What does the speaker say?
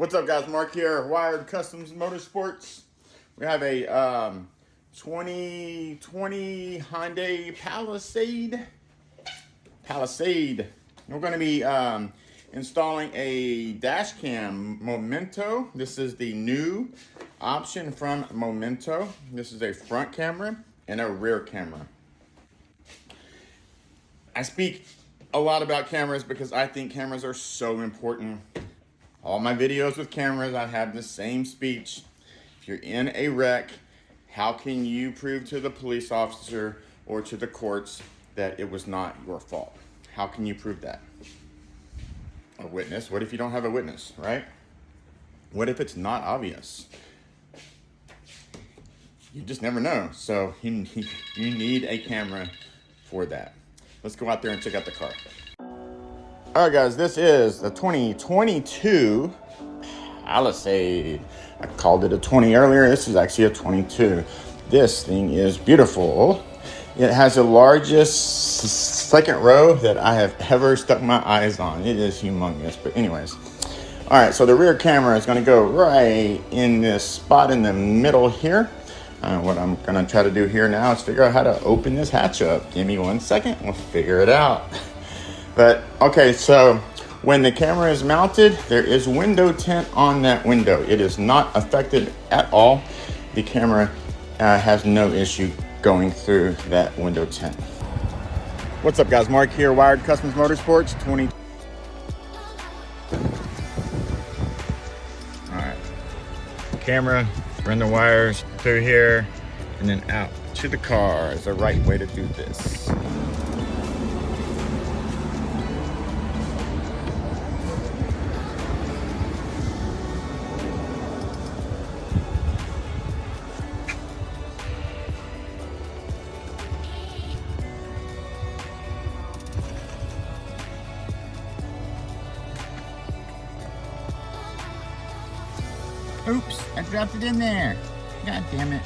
What's up, guys? Mark here, Wired Kustoms Motorsports. We have a 2020 Hyundai Palisade. We're going to be installing a dash cam Momento. This is the new option from Momento. This is a front camera and a rear camera. I speak a lot about cameras because I think cameras are so important. All my videos with cameras, I have the same speech. If you're in a wreck, how can you prove to the police officer or to the courts that it was not your fault? How can you prove that? A witness? What if you don't have a witness, right? What if it's not obvious? You just never know. So you need a camera for that. Let's go out there and check out the car. All right, guys, this is the 2022 Palisade. I called it a 20 earlier. This is actually a 22. This thing is beautiful. It has the largest second row that I have ever stuck my eyes on. It is humongous. But anyways, all right, so the rear camera is going to go right in this spot in the middle here. What I'm going to try to do here now is figure out how to open this hatch up. Give me 1 second. We'll figure it out. But okay, so when the camera is mounted, there is window tint on that window. It is not affected at all. The camera has no issue going through that window tint. What's up, guys? Mark here, Wired Kustoms Motorsports 20. All right, camera, run the wires through here, and then out to the car is the right way to do this. Oops, I dropped it in there. God damn it.